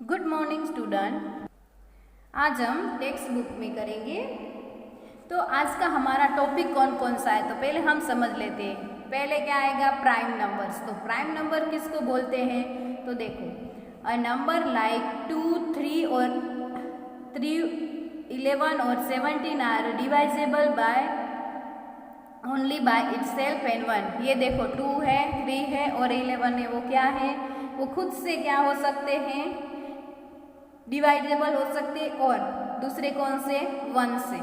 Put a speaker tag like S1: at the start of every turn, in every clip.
S1: Good morning student. आज हम text book में करेंगे। तो आज का हमारा टॉपिक कौन कौन सा है, तो पहले हम समझ लेते हैं। पहले क्या आएगा, प्राइम नंबर्स। तो प्राइम नंबर किसको बोलते हैं, तो देखो अ नंबर लाइक 2, 3 और 3, 11 और 17 are divisible by only by itself and 1। ये देखो 2 है, 3 है और 11 है, वो क्या है, वो खुद से क्या हो सकते हैं, डिवाइडेबल हो सकते, और दूसरे कौन से, 1 से।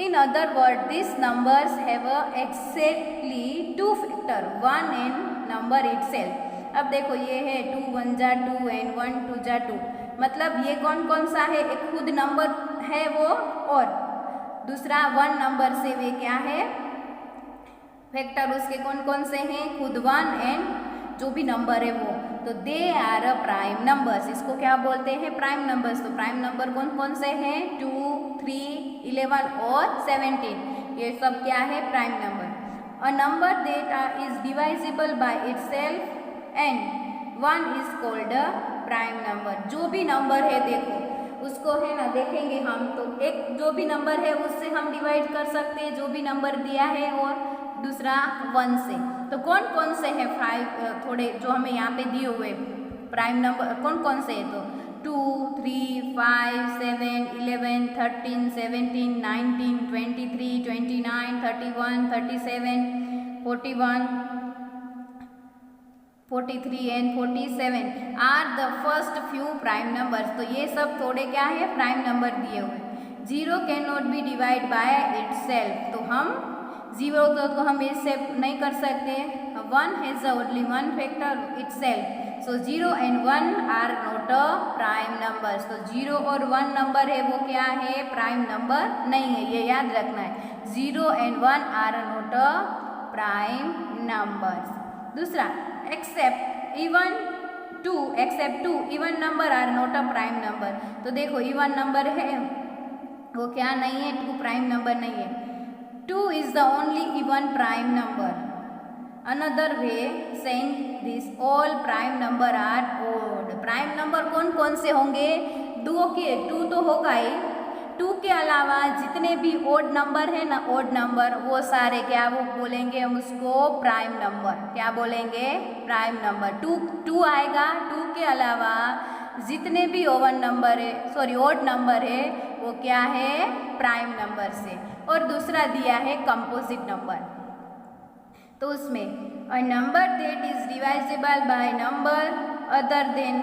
S1: In other word this numbers have exactly 2 factor, 1 and number itself. अब देखो ये है 2 1 जा 2 एंड 1 2 जा 2, मतलब ये कौन कौन सा है, एक खुद नंबर है वो, और दूसरा 1 नंबर से वे क्या है, फैक्टर उसके कौन कौन से हैं, खुद 1 एंड जो भी नंबर है वो। तो they are a prime numbers, इसको क्या बोलते हैं, प्राइम नंबर्स। तो प्राइम नंबर कौन कौन से हैं, 2, 3, 11 और 17, ये सब क्या है, prime number. A number that is divisible bye itself and 1 is called a prime number. जो भी नंबर है देखो उसको है ना, देखेंगे हम, तो एक जो भी नंबर है उससे हम डिवाइड कर सकते हैं, जो भी नंबर दिया है, और दूसरा 1 से। तो कौन कौन से हैं 5, थोड़े जो हमें यहाँ पे दिए हुए प्राइम नंबर कौन कौन से हैं, तो 2, 3, 5, 7, 11, 13, 17, 19, 23, 29, 31, 37, 41, 43 and 47 are the first few prime numbers. तो ये सब थोड़े क्या है, प्राइम नंबर दिए हुए। 0 can not be divide by itself, तो हम 0 तो हम इससे नहीं कर सकते। 1 has only 1 factor itself, so 0 and 1 are not a prime numbers. तो 0 और 1 नंबर है वो क्या है, प्राइम नंबर नहीं है, ये याद रखना है। 0 and 1 are not a prime numbers. दूसरा, except even 2 even number are not a prime number. तो देखो इवन नंबर है वो क्या नहीं है, 2 प्राइम नंबर नहीं है। 2 is the only even prime number. Another way saying this, all prime number are odd. Prime number कौन कौन से होंगे, 2 तो होगा ही, 2 के अलावा जितने भी ओड नंबर है ना, ओड नंबर, वो सारे क्या वो बोलेंगे हम उसको प्राइम नंबर। क्या बोलेंगे, प्राइम नंबर। 2 आएगा, 2 के अलावा जितने भी ओवन नंबर है, सॉरी ओड नंबर है, वो क्या है, प्राइम नंबर से। और दूसरा दिया है कंपोजिट नंबर, तो उसमें a number that is divisible by number other than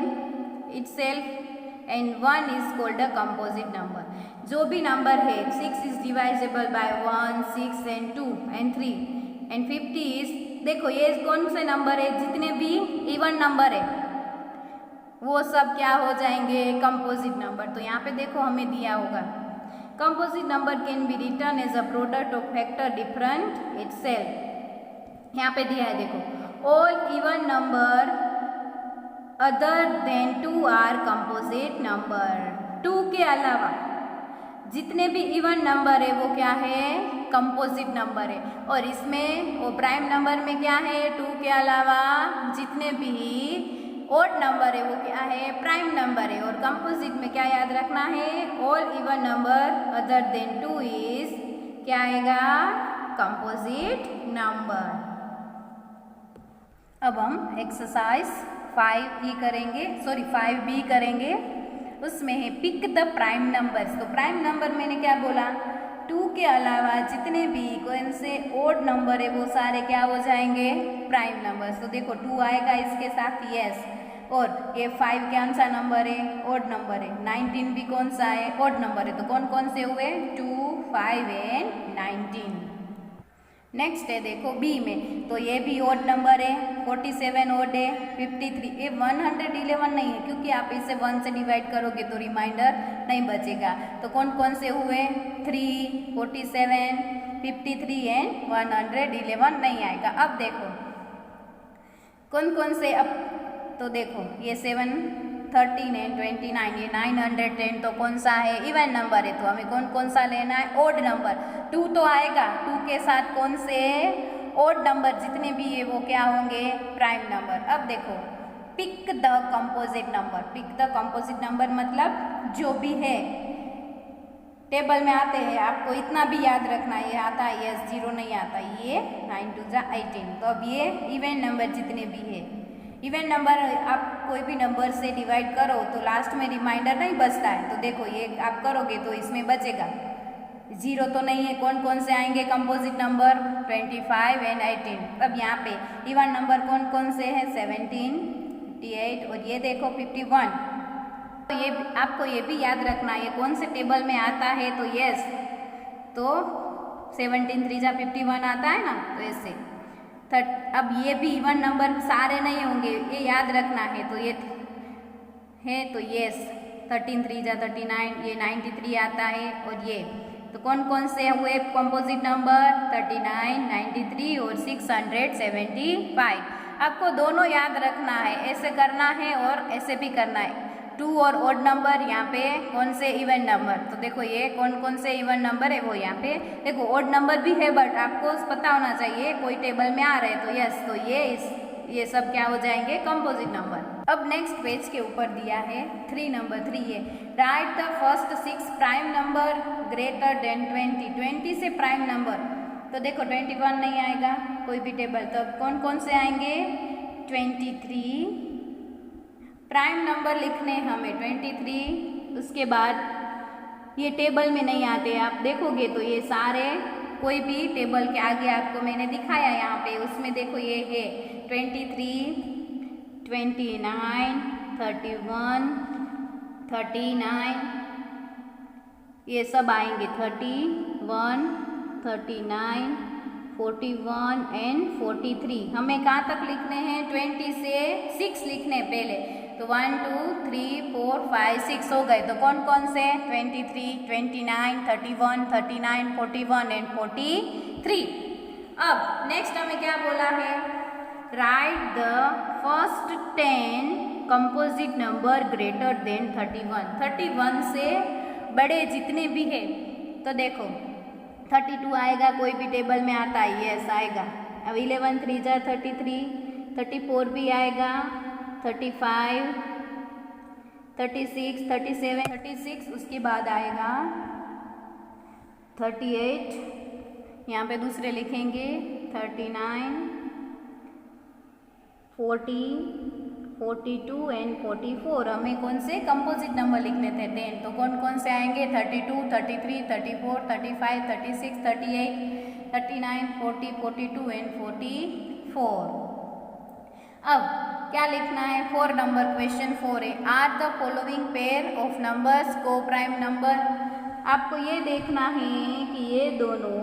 S1: itself and 1 is called a composite number. जो भी नंबर है, 6 is divisible by 1, 6 and 2 and 3 and 50 is, देखो ये कौन से नंबर है, जितने भी इवन नंबर है वो सब क्या हो जाएंगे, कंपोजिट नंबर। तो यहाँ पे देखो हमें दिया होगा, composite number can be written as a product of factor different itself. यहाँ पे दिया है देखो, all even number other than 2 are composite number. 2 के अलावा जितने भी इवन नंबर है वो क्या है, कंपोजिट नंबर है। और इसमें वो प्राइम नंबर में क्या है, 2 के अलावा जितने भी ओड नंबर है वो क्या है, प्राइम नंबर है। और कंपोजिट में क्या याद रखना है, all even number other than 2 is क्या आएगा, कंपोजिट नंबर। अब हम एक्सरसाइज 5E करेंगे, सॉरी 5B करेंगे। उसमें है पिक द प्राइम नंबर्स। तो प्राइम नंबर मैंने क्या बोला, 2 के अलावा जितने भी कौन से ओड नंबर है वो सारे क्या हो जाएंगे, प्राइम नंबर्स। तो देखो 2 आएगा इसके साथ, यस। और ये 5 कौन सा नंबर है, ओड नंबर है। 19 भी कौन सा है, ओड नंबर है। तो कौन कौन से हुए, 2, 5 एंड 19। नेक्स्ट है देखो बी में, तो ये भी ओड नंबर है, 47 ओड है, 53, ये 111 नहीं है क्योंकि आप इसे 1 से डिवाइड करोगे तो रिमाइंडर नहीं बचेगा। तो कौन कौन से हुए, 3, 47, 53 एंड 111 नहीं आएगा। अब देखो कौन कौन से, अब तो देखो ये 7, 13 एंड 29, ये 910 तो कौन सा है, इवन नंबर है। तो हमें कौन कौन सा लेना है, ओड नंबर। 2 तो आएगा, 2 के साथ कौन से ओड नंबर जितने भी है वो क्या होंगे, प्राइम नंबर। अब देखो pick the composite number. Pick the composite number मतलब जो भी है टेबल में आते हैं, आपको इतना भी याद रखना है, ये आता है यस, 0 नहीं आता, ये 9 2 जा 18। तो अब ये इवन नंबर जितने भी है, इवन नंबर आप कोई भी नंबर से डिवाइड करो तो लास्ट में रिमाइंडर नहीं बचता है। तो देखो ये आप करोगे तो इसमें बचेगा 0 तो नहीं है, कौन कौन से आएंगे कंपोजिट नंबर 25 एंड 18। अब यहाँ पे इवन नंबर कौन कौन से है 17 58 और ये देखो 51। तो ये आपको ये भी याद रखना है कौन से टेबल में आता है। तो यस, तो 17 3 जा 51 आता है ना, तो ऐसे अब ये भी इवन नंबर सारे नहीं होंगे, ये याद रखना है। तो ये है तो यस 13 3 जा 39, ये 93 आता है। और ये तो कौन कौन से हुए कंपोजिट नंबर 39 93 और 675। आपको दोनों याद रखना है, ऐसे करना है और ऐसे भी करना है। 2 और ओड नंबर, यहाँ पे कौन से इवन नंबर। तो देखो ये कौन कौन से इवन नंबर है वो यहाँ पे देखो, ओड नंबर भी है बट आपको पता होना चाहिए कोई टेबल में आ रहे हैं। तो यस, तो ये सब क्या हो जाएंगे कंपोजिट नंबर। अब नेक्स्ट पेज के ऊपर दिया है 3 नंबर 3 है, right the first 6 prime number greater than 20। 20 से प्राइम नंबर, तो देखो 21 नहीं आएगा कोई भी टेबल, तो कौन कौन से आएंगे 23 प्राइम नंबर लिखने हमें 23। उसके बाद ये टेबल में नहीं आते, आप देखोगे तो ये सारे कोई भी टेबल के आगे आपको मैंने दिखाया यहाँ पे, उसमें देखो ये है 23 29 31 39, ये सब आएंगे 31 39 41 एंड 43। हमें कहाँ तक लिखने हैं 20 से 6 लिखने पहले। तो 1 2 3 4 5 6 हो गए। तो कौन कौन से 23 29 31 39 41 एंड 43। अब नेक्स्ट हमें क्या बोला है, right the first 10 composite number greater than 31। 31 से बड़े जितने भी है, तो देखो 32 आएगा, कोई भी टेबल में आता है यस आएगा। अब 11 3 जा 33, 34 भी आएगा, 35 36 37 36, उसके बाद आएगा 38, यहाँ पे दूसरे लिखेंगे 39 40 42 एंड 44। हमें कौन से कंपोजिट नंबर लिखने थे 10, तो कौन कौन से आएंगे 32 33 34 35 36 38 39 40 42 एंड 44। अब क्या लिखना है 4 नंबर, क्वेश्चन 4 है, are the following pair of numbers coprime number. आपको ये देखना है कि ये दोनों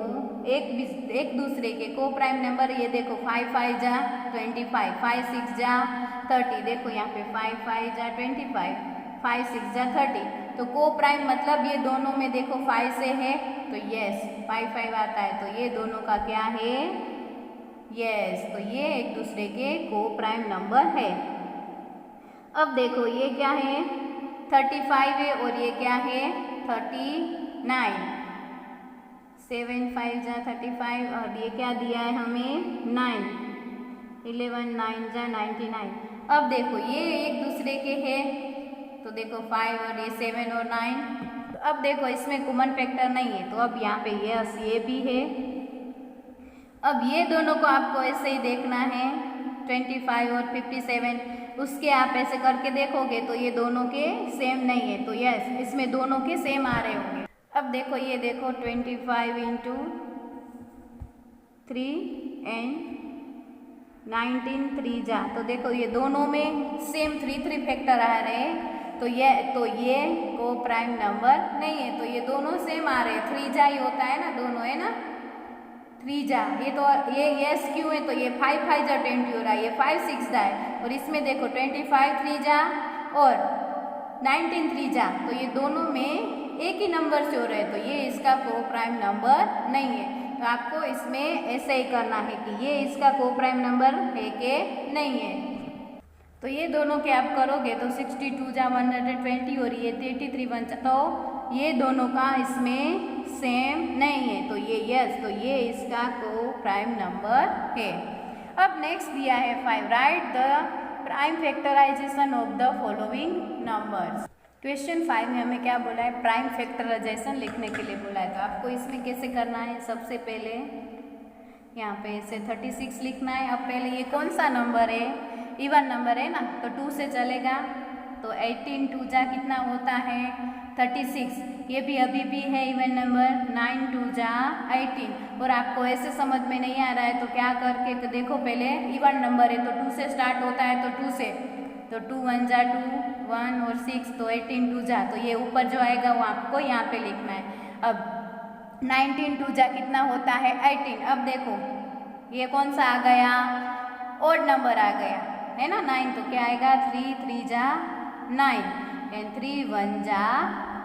S1: एक दूसरे के को प्राइम नंबर। ये देखो 5 5 जा 25, 5 6 जा 30, देखो यहाँ पे 5 5 जा 25, 5 6 जा 30। तो को प्राइम मतलब ये दोनों में देखो 5 से है, तो यस 5 5 आता है, तो ये दोनों का क्या है यस, तो ये एक दूसरे के को प्राइम नंबर है। अब देखो ये क्या है 35 है और ये क्या है 39, 7 5 जा 35 और ये क्या दिया है हमें 9, 11 9 जा 99। अब देखो ये एक दूसरे के है, तो देखो 5 और ये 7 और 9। तो अब देखो इसमें कॉमन फैक्टर नहीं है, तो अब यहाँ पे यस ये भी है। अब ये दोनों को आपको ऐसे ही देखना है 25 और 57, उसके आप ऐसे करके देखोगे तो ये दोनों के सेम नहीं है, तो यस इसमें दोनों के सेम आ रहे होंगे। अब देखो ये देखो 25 इंटू 3 एंड 19 3 जा, तो देखो ये दोनों में सेम 3 3 फैक्टर आ रहे हैं, तो ये को प्राइम नंबर नहीं है, तो ये दोनों सेम आ रहे हैं। 3 जा ही होता है ना, दोनों है ना 3 जा, ये तो ये यस क्यों है, तो ये 5 5 जा 20 हो रहा है, ये 5 6 जा है, और इसमें देखो 25 3 जा और 19 3 जा, तो ये दोनों में एक ही नंबर से हो रहे हैं, तो ये इसका को प्राइम नंबर नहीं है। तो आपको इसमें ऐसे ही करना है कि ये इसका को प्राइम नंबर है कि नहीं है। तो ये दोनों के आप करोगे तो 62 जा 120 और ये 33 बन, तो ये दोनों का इसमें सेम नहीं है, तो ये यस, तो ये इसका को प्राइम नंबर है। अब नेक्स्ट दिया है 5, write the prime factorization of the following numbers. Question 5 में हमें क्या बोला है, प्राइम फैक्टराइजेशन लिखने के लिए बोला है। तो आपको इसमें कैसे करना है, सबसे पहले यहाँ पे इसे 36 लिखना है। अब पहले ये कौन सा नंबर है, इवन नंबर है ना, तो 2 से चलेगा। तो 18 2 जा कितना होता है 36, ये भी अभी भी है इवन नंबर। 9 2 जा 18। और आपको ऐसे समझ में नहीं आ रहा है तो क्या करके, तो देखो पहले इवन नंबर है तो 2 से स्टार्ट होता है, तो 2 से, तो 2 1 जा 2 1 और 6, तो 18 2 जा, तो ये ऊपर जो आएगा वो आपको यहाँ पे लिखना है। अब 19 2 जा कितना होता है 18। अब देखो ये कौन सा आ गया, ओड नंबर आ गया है ना 9, तो क्या आएगा 3 3 जा 9 एंड 3 1 जा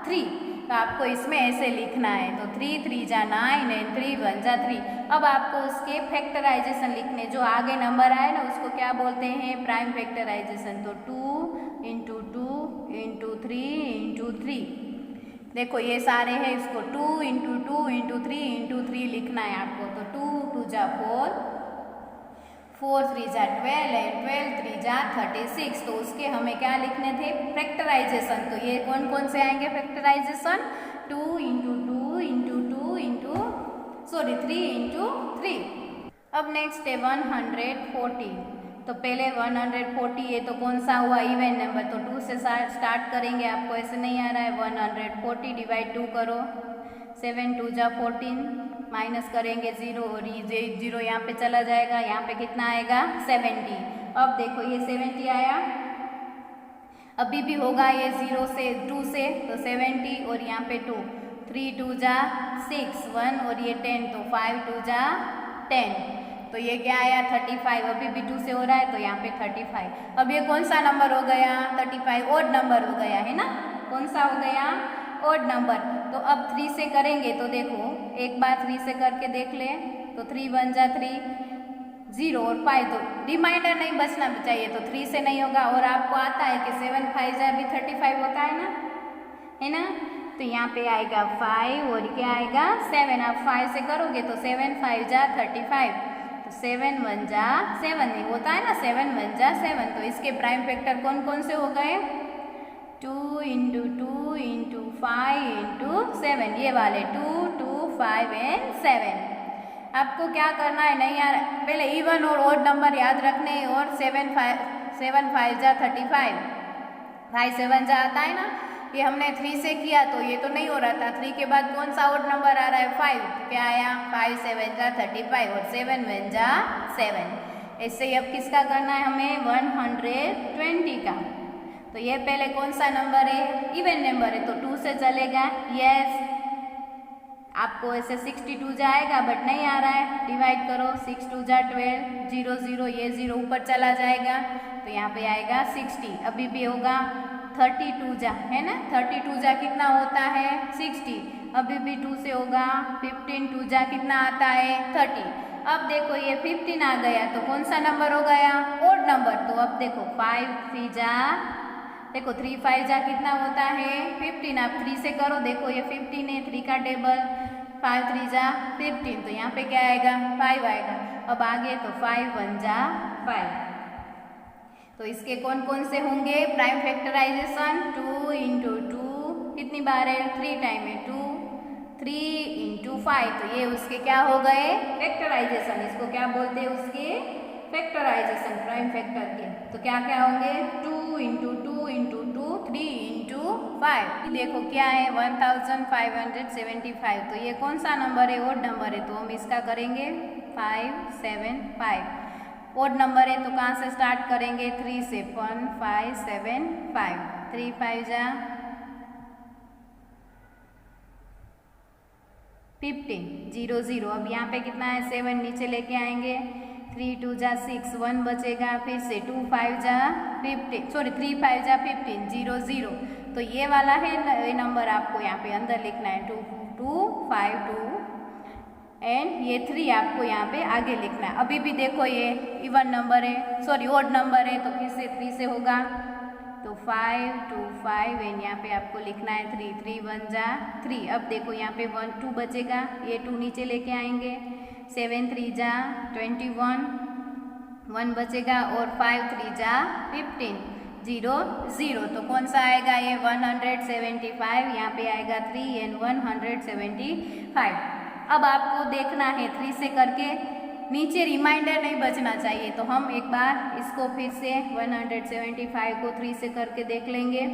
S1: 3। तो आपको इसमें ऐसे लिखना है, तो 3 3 जा 9 एंड 3 1 जा 3। अब आपको उसके फैक्टराइजेशन लिखने, जो आगे नंबर आए ना उसको क्या बोलते हैं, प्राइम फैक्टराइजेशन। तो 2 इंटू 2 इंटू 3 इंटू 3, देखो ये सारे हैं, इसको 2 इंटू 2 इंटू 3 इंटू 3 लिखना है आपको। तो 2 2 जा 4 4 3 जा 12 एंड 12 3 जा 36। तो उसके हमें क्या लिखने थे, फैक्टराइजेशन। तो ये कौन कौन से आएंगे factorization, 2 into 2 into 2 into 3 into 3। अब नेक्स्ट है 140। तो पहले 140 है तो कौन सा हुआ, इवन नंबर, तो 2 से स्टार्ट करेंगे। आपको ऐसे नहीं आ रहा है, 140 डिवाइड 2 करो, 7 2 जा 14, माइनस करेंगे 0 और ये 0 यहाँ पे चला जाएगा, यहाँ पे कितना आएगा 70। अब देखो ये 70 आया, अभी भी होगा ये 0 से 2 से, तो 70 और यहाँ पे 2, 3 2 जा 6 1 और ये 10, तो 5 2 जा 10, तो ये क्या आया 35। अभी भी 2 से हो रहा है तो यहाँ पे 35। अब ये कौन सा नंबर हो गया 35, ओड नंबर हो गया है ना, कौन सा हो गया ओड नंबर। तो अब 3 से करेंगे, तो देखो एक बार 3 से करके देख ले, तो 3 1 जा 3 0 और 5, तो रिमाइंडर नहीं बचना चाहिए, तो 3 से नहीं होगा। और आपको आता है कि 7 5 जा भी 35 होता है ना, तो यहाँ पे आएगा 5 और क्या आएगा 7। आप 5 से करोगे तो 7 5 जा 35, तो 7 1 जा 7 नहीं होता है ना, 7 1 जा 7। तो इसके प्राइम फैक्टर कौन कौन से हो गए, 2 इंटू 2 इंटू 5 इंटू 7, ये वाले 2 2 5 एंड 7। आपको क्या करना है, नहीं यार पहले इवन और ओड नंबर याद रखने, और 7 5 जा 35, 5 7 जा आता है ना, ये हमने 3 से किया तो ये तो नहीं हो रहा था। 3 के बाद कौन सा ओड नंबर आ रहा है 5, तो क्या आया 5 7 जा 35 और 7 1 जा 7। इससे अब किसका करना है हमें 120 का। तो ये पहले कौन सा नंबर है, इवन नंबर है, तो 2 से चलेगा, यस। आपको ऐसे 62 जाएगा बट नहीं आ रहा है, डिवाइड करो, 6 2 जा 12, 0 0 ये 0 ऊपर चला जाएगा, तो यहाँ पे आएगा 60। अभी भी होगा 32 जा है ना, 32 जा कितना होता है 60, अभी भी 2 से होगा। 15 2 जा कितना आता है 30। अब देखो ये 15 आ गया तो कौन सा नंबर हो गया, ओड नंबर। तो अब देखो 5 3 जा, देखो 3 5 जा कितना होता है 15। आप 3 से करो, देखो ये 15 है, 3 का टेबल, 5 3 जा 15, तो यहाँ पे क्या आएगा 5 आएगा। अब आगे तो 5 1 जा 5। तो इसके कौन कौन से होंगे प्राइम फैक्टराइजेशन, 2 इंटू 2 कितनी बार है 3 टाइम है 2, 3 इंटू 5, तो ये उसके क्या हो गए फैक्टराइजेशन। इसको क्या बोलते हैं उसके फैक्टराइजेशन, प्राइम फैक्टर के। तो क्या क्या होंगे 2 इंटू 2 इंटू 2 3 इंटू 5। देखो क्या है 1575। तो ये कौन सा नंबर है, ओड नंबर है, तो हम इसका करेंगे 5 7 5। ओड नंबर है तो कहाँ से स्टार्ट करेंगे 3 से, 1 5 7 5, 3 5 जा 15, 0 0। अब यहाँ पे कितना है 7 नीचे लेके आएंगे, 3 2 जा 6 1 बचेगा, फिर से 2 5 जा 15, सॉरी 3 5 जा 15, 0 0। तो ये वाला है नंबर, आपको यहाँ पे अंदर लिखना है 2 2 5 2 एंड ये 3 आपको यहाँ पे आगे लिखना है। अभी भी देखो ये इवन नंबर है, सॉरी ओड नंबर है, तो फिर से 3 से होगा, तो 5 2 5 एंड यहाँ पे आपको लिखना है 3 3 1 जा 3। अब देखो यहाँ पे 1 2 बचेगा, ये 2 नीचे लेके आएंगे, 7 3 जा 21, 1 बचेगा और 5 3 जा 15, 0 0। तो कौन सा आएगा ये 175, यहाँ पे आएगा 3 एंड 175। अब आपको देखना है 3 से करके, नीचे रिमाइंडर नहीं बचना चाहिए। तो हम एक बार इसको फिर से 175 को 3 से करके देख लेंगे।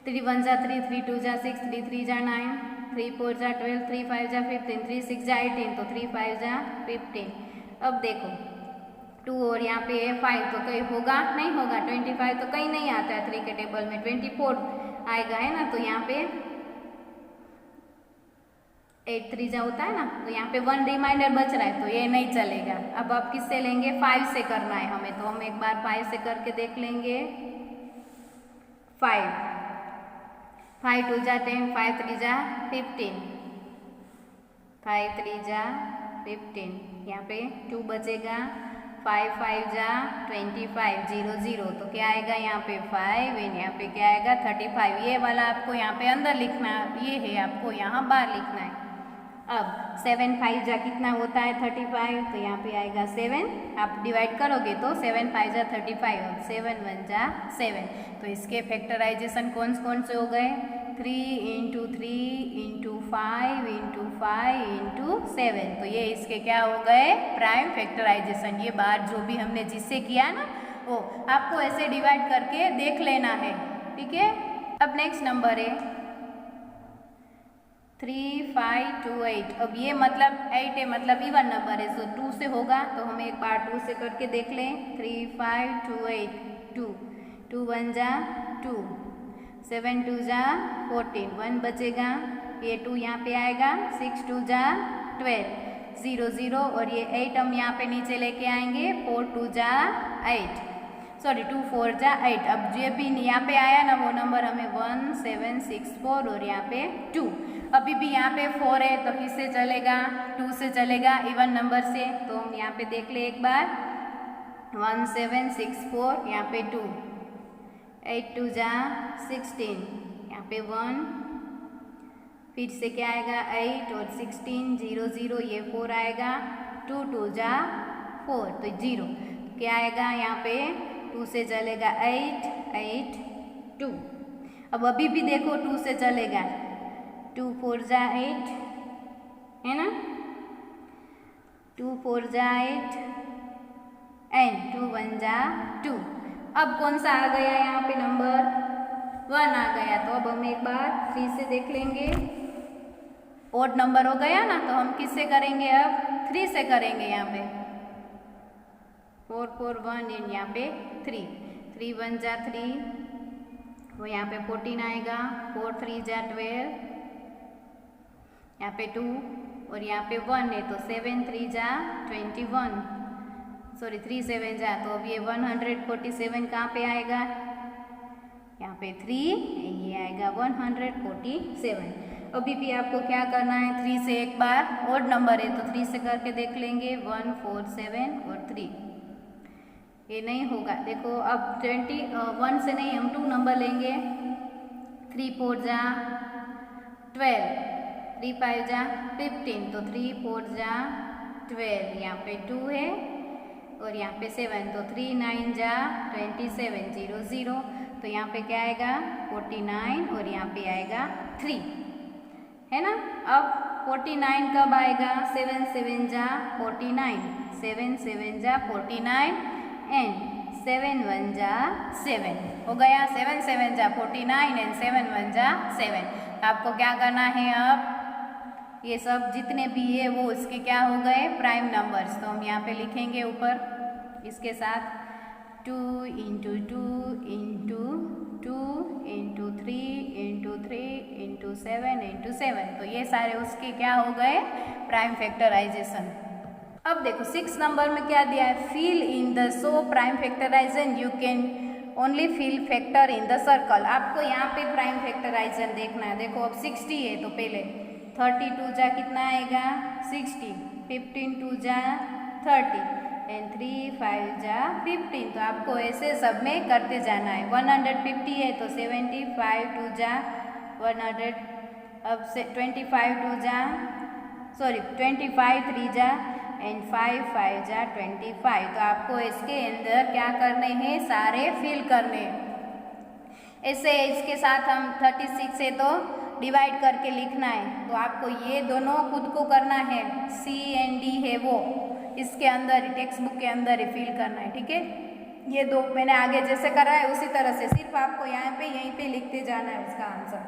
S1: 3 1 जा 3, 3 2 जा 6, 3 3 जा 9, 3 4 जा 12, 3 5 जा 15, 3 6 जा 18, तो 3 5 जा 15। अब देखो 2 और यहाँ पे 5 तो कहीं होगा नहीं होगा, 25 तो कहीं नहीं आता है 3 के टेबल में, 24 आएगा है ना। तो यहाँ पे 8 3 जा होता है ना, तो यहाँ पे 1 रिमाइंडर बच रहा है, तो ये नहीं चलेगा। अब आप किससे लेंगे, 5 से करना है हमें, तो हम एक बार 5 से करके देख लेंगे। 5 5 2 जा 10, 5 3 जा 15, 5 3 जा 15, यहाँ पे 2 बचेगा, 5 5 जा 25, 0 0। तो क्या आएगा यहाँ पे 5 एंड यहाँ पे क्या आएगा 35। ये वाला आपको यहाँ पे अंदर लिखना, ये है आपको यहाँ बाहर लिखना है। अब 7 5 जा कितना होता है 35, तो यहाँ पे आएगा 7, आप डिवाइड करोगे तो 7 5 जा 35, अब 7 1 जा 7। तो इसके फैक्टराइजेशन कौन कौन से हो गए, 3 इंटू 3 इंटू 5 इंटू 5 इंटू 7। तो ये इसके क्या हो गए, प्राइम फैक्टराइजेशन। ये बात जो भी हमने जिससे किया ना, वो आपको ऐसे डिवाइड करके देख लेना है, ठीक है। अब नेक्स्ट नंबर है 3 5 2 8। अब ये मतलब 8 है, मतलब इवन नंबर है, सो 2 से होगा। तो हम एक बार 2 से करके देख लें। 3 5 2 8, 2 2 1 जा 2, 7 2 जा 14, 1 बचेगा, ये 2 यहाँ पे आएगा, 6 2 जा 12, 0 0। और ये 8 हम यहाँ पे नीचे लेके आएंगे, 4 2 जा 8, सॉरी 2 4 जा 8। अब जो भी यहाँ पे आया ना वो नंबर हमें 1 7 6 4 और यहाँ पे 2। अभी भी यहाँ पे 4 है, तो किससे चलेगा, 2 से चलेगा, इवन नंबर से। तो हम यहाँ पे देख ले एक बार, 1 7 6 4, यहाँ पे 2, 8 2 जा 16, यहाँ पे 1, फिर से क्या आएगा 8 और 16, 0 0, ये 4 आएगा, 2 2 जा 4, तो 0। क्या आएगा यहाँ पे 2 से चलेगा 8 8 2। अब अभी भी देखो 2 से चलेगा, 2 4 जा 8 है ना, 2 4 जा 8 एंड 2 1 जा 2। अब कौन सा आ गया यहाँ पे नंबर 1 आ गया। तो अब हम एक बार 3 से देख लेंगे, ओड नंबर हो गया ना, तो हम किससे करेंगे, अब 3 से करेंगे। यहाँ पे 4 4 1 एंड यहाँ पे 3, 3 1 जा 3, वो यहाँ पे 14 आएगा, 4 3 जा 12, यहाँ पे 2 और यहाँ पे 1 है, तो 7 3 जा 21, सॉरी 3 7 जा, तो अब ये 147 कहाँ पे आएगा, यहाँ पे 3, ये आएगा 147। अभी भी आपको क्या करना है, 3 से एक बार, ओड नंबर है तो 3 से करके देख लेंगे, 1 4 7 और 3। ये नहीं होगा, देखो अब 21 से नहीं, हम 2 नंबर लेंगे, 3 4 जा 12, 3 5 जा 15, तो 3 4 जा 12, यहाँ पे 2 है और यहाँ पे 7, तो 3 9 जा 27, 0 0। तो यहाँ पे क्या आएगा 49 और यहाँ पे आएगा 3, है ना। अब 49 कब आएगा, 7 7 जा 49, 7 7 जा 49 एंड 7 1 जा 7, हो गया 7 7 जा 49 एंड 7 1 जा 7। आपको क्या करना है, अब ये सब जितने भी है वो इसके क्या हो गए, प्राइम नंबर्स। तो हम यहाँ पे लिखेंगे ऊपर इसके साथ 2 into 2 into 2 into 3 into 3 into 7 into 7। तो ये सारे उसके क्या हो गए, प्राइम फैक्टराइजेशन। अब देखो 6 नंबर में क्या दिया है, fill in the so prime factorization you can only fill factor in the circle. आपको यहाँ पे प्राइम फैक्टराइजेशन देखना है। देखो अब 60 है, तो पहले 32 जा कितना आएगा 60, 15 2 जा 30 एंड 3 5 जा 15। तो आपको ऐसे सब में करते जाना है। 150 है तो 75 2 जा 100, अब से 25 2 जा 25 3 जा एंड 5 5 जा 25। तो आपको इसके अंदर क्या करने हैं, सारे फिल करने हैं। ऐसे इसके साथ हम 36 से तो डिवाइड करके लिखना है, तो आपको ये दोनों खुद को करना है, C एंड D है वो इसके अंदर टेक्स्ट बुक के अंदर ही फिल करना है, ठीक है। ये दो मैंने आगे जैसे करा है उसी तरह से, सिर्फ आपको यहाँ पे यहीं पे लिखते जाना है उसका आंसर,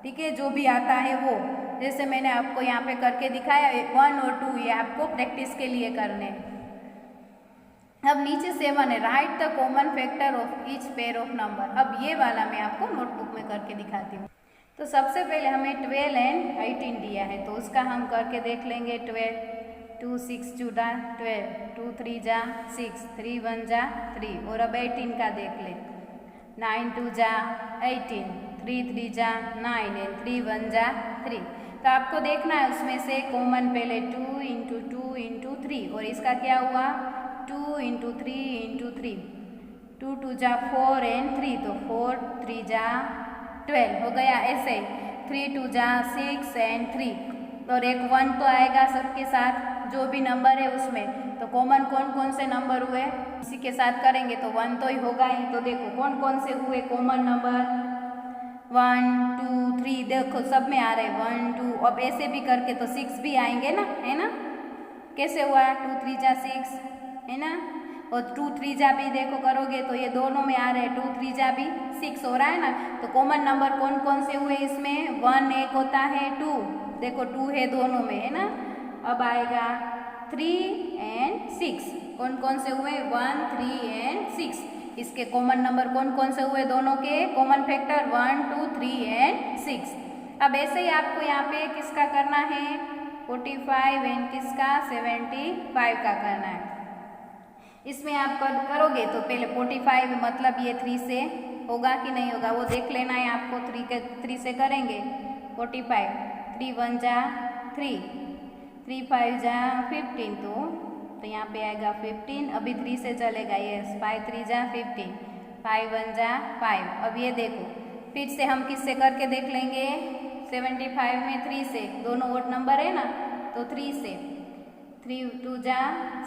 S1: ठीक है, जो भी आता है वो, जैसे मैंने आपको यहाँ पे करके दिखाया 1 और 2, ये आपको प्रैक्टिस के लिए करने। अब नीचे 7 है, right the common factor of each pair of number. अब ये वाला मैं आपको नोटबुक में करके दिखाती हूँ। तो सबसे पहले हमें 12 एंड 18 दिया है, तो उसका हम करके देख लेंगे। 12 2 6 2 12, 2 3 जा 6, 3 1 जा 3। और अब 18 का देख ले, 9 2 जा 18, 3 3 जा 9 एंड 3 1 जा 3। तो आपको देखना है उसमें से कॉमन पहले 2 इंटू 2 इंटू 3, और इसका क्या हुआ 2 इंटू 3 इंटू 3, 2 2 जा 4 एंड 3, तो 4 3 जा 12 हो गया। ऐसे 3 2 जा 6 एंड 3, और एक 1 तो आएगा सबके साथ, जो भी नंबर है उसमें। तो कॉमन कौन कौन से नंबर हुए इसी के साथ करेंगे, तो 1 तो ही होगा ही। तो देखो कौन कौन से हुए कॉमन नंबर, 1 2 3, देखो सब में आ रहे 1 2। अब ऐसे भी करके तो 6 भी आएंगे ना, है ना। कैसे हुआ 2 3 जा 6, है ना। और 2 3 जा भी देखो करोगे तो ये दोनों में आ रहे हैं, 2 3 जा भी 6 हो रहा है ना। तो कॉमन नंबर कौन कौन से हुए इसमें, 1 एक होता है, 2 देखो 2 है दोनों में, है ना। अब आएगा 3 एंड 6, कौन कौन से हुए 1 3 एंड 6। इसके कॉमन नंबर कौन कौन से हुए दोनों के, कॉमन फैक्टर 1 2 3 एंड 6। अब ऐसे ही आपको यहाँ पे किसका करना है 45 एंड किसका 75 का करना है। इसमें आप करोगे तो पहले 45 मतलब ये 3 से होगा कि नहीं होगा वो देख लेना है आपको। 3 से करेंगे 45, 3 1 जा 3, 3 5 जा 15, तो यहाँ पे आएगा 15। अभी 3 से चलेगा, यस 5 3 जा 15, 5 1 जा 5। अब ये देखो फिर से हम किससे करके देख लेंगे, 75 में 3 से, दोनों ओड नंबर है ना, तो 3 से, 3 2 जा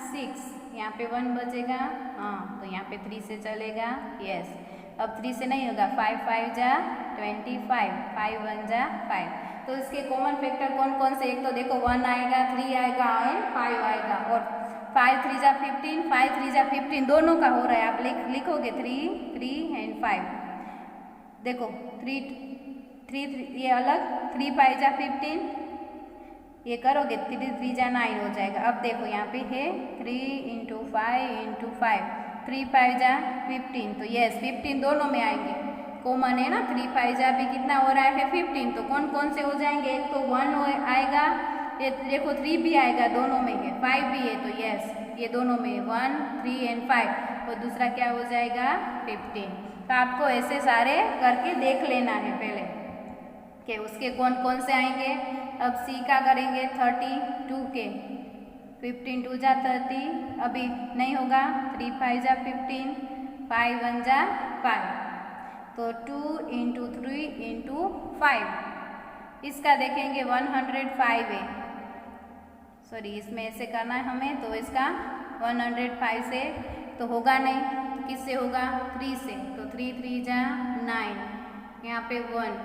S1: 6, यहाँ पे 1 बचेगा, हाँ तो यहाँ पे 3 से चलेगा, यस। अब 3 से नहीं होगा, 5 5 जा 25, 5 1 जा 5। तो इसके कॉमन फैक्टर कौन कौन से, एक तो देखो 1 आएगा, 3 आएगा एंड 5 आएगा, और 5 3 जा 15, 5 3 जा 15 दोनों का हो रहा है। आप लिखोगे 3 3 एंड 5, देखो 3 3 ये अलग, 3 5 जा 15, ये करोगे 3 3 जा 9 हो जाएगा। अब देखो यहाँ पे है 3 इंटू 5 इंटू 5, 3 5 जा 15, तो यस 15 दोनों में आएंगे, कॉमन है ना। 3 5 जा भी कितना हो रहा है 15, तो कौन कौन से हो जाएंगे, एक तो 1 आएगा, ये देखो 3 भी आएगा, दोनों में है, 5 भी है, तो यस ये दोनों में 1 3 एंड 5, और दूसरा क्या हो जाएगा 15। तो आपको ऐसे सारे करके देख लेना है पहले कि उसके कौन कौन से आएंगे। अब सी का करेंगे 32 के, 15 2 जा 30, अभी नहीं होगा, 3 5 जा 15, 5 1 जा 5, तो 2 इंटू 3 इंटू 5। इसका देखेंगे 105 है, सॉरी इसमें ऐसे करना है हमें, तो इसका 105 से तो होगा नहीं, तो किससे होगा 3 से, तो 3 3 जा 9, यहाँ पे 1,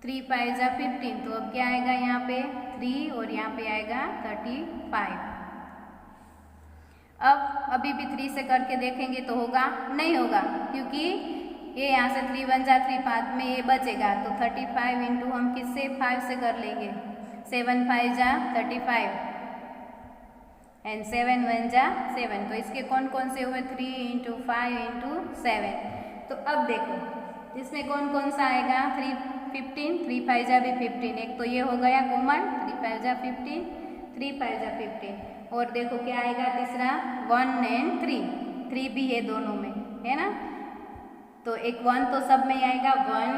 S1: 3 5 जा 15, तो अब क्या आएगा यहाँ पे 3 और यहाँ पे आएगा 35। अब अभी भी 3 से करके देखेंगे तो होगा नहीं होगा, क्योंकि ये यहाँ से 3 1 जा 3, 5 में ये बचेगा, तो 35 इंटू हम किससे 5 से कर लेंगे, 7 5 जा 35 एंड 7 1 जा 7। तो इसके कौन कौन से हुए 3 इंटू 5 इंटू 7। तो अब देखो इसमें कौन कौन सा आएगा 3 15, 3 5 जा भी 15, एक तो ये हो गया कॉमन, 3 5 जा 15, 3 5 जा 15, और देखो क्या आएगा तीसरा 1 एंड 3 भी है दोनों में, है ना। तो एक 1 तो सब में आएगा, 1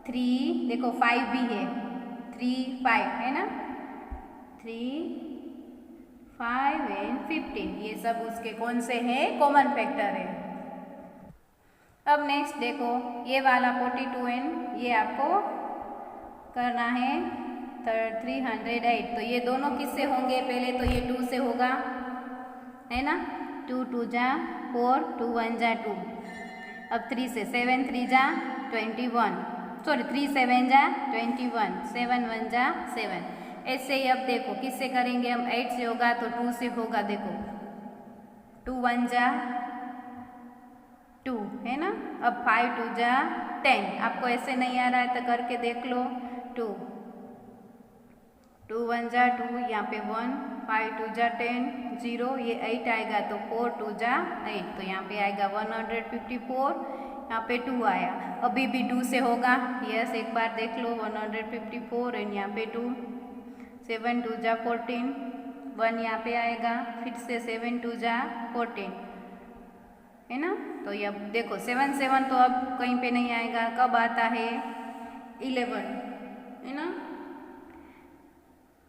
S1: 3, देखो 5 भी है, 3 5 है ना, 3 5 एंड 15, ये सब उसके कौन से हैं कॉमन फैक्टर है। अब नेक्स्ट देखो ये वाला 42 एंड ये आपको करना है 308। तो ये दोनों किससे होंगे? पहले तो ये 2 से होगा, है ना। 2 2 जा 4, 2 1 जा 2। अब 3 से 7 3 जा 21, सॉरी 3 7 जा 21, 7 1 जा 7। ऐसे ही अब देखो किससे करेंगे हम? 8 से होगा तो 2 से होगा। देखो 2 1 जा 2, है ना। अब 5 2 जा 10। आपको ऐसे नहीं आ रहा है तो करके देख लो। 2 2 1 जा 2, यहाँ पे 1, 5 2 जा 10, 0, ये 8 आएगा तो 4 2 जा 8, तो यहाँ पे आएगा 154, यहाँ पे 2 आया। अभी भी 2 से होगा, यस एक बार देख लो। 154 एंड यहाँ पे 2, 7 2 जा 14, 1 यहाँ पे आएगा, फिर से 7 2 जा 14, है ना। तो ये अब देखो 7 7 तो अब कहीं पे नहीं आएगा, कब आता है? 11, है ना।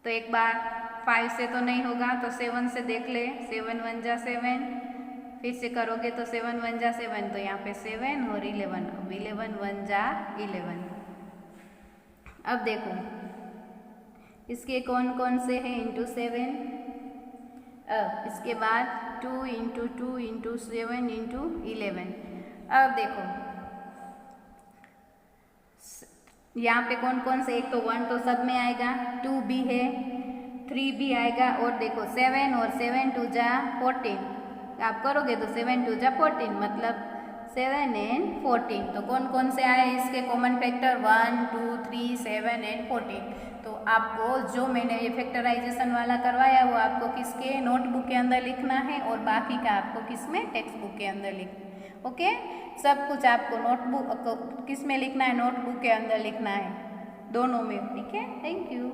S1: तो एक बार 5 से तो नहीं होगा तो 7 से देख ले। 7 1 जा 7, फिर से करोगे तो 7 1 जा 7, तो यहाँ पे 7 और 11, अब 11 1 जा 11। अब देखो इसके कौन कौन से हैं? इंटू 7। अब इसके बाद 2 इंटू 2 इंटू 7 इंटू 11। अब देखो यहाँ पे कौन कौन से? एक तो 1 तो सब में आएगा, 2 भी है, 3 भी आएगा, और देखो 7 और 7 2 जा 14। आप करोगे तो 7 2 जा 14, मतलब 7 एंड 14। तो कौन कौन से आए इसके कॉमन फैक्टर? 1 2 3 7 एंड 14। तो आपको जो मैंने ये फैक्टराइजेशन वाला करवाया वो आपको किसके नोटबुक के अंदर लिखना है, और बाकी का आपको किसमें? टेक्स्ट बुक के अंदर लिखना है। ओके, सब कुछ आपको नोटबुक किस में लिखना है? नोटबुक के अंदर लिखना है, दोनों में। ठीक है, थैंक यू।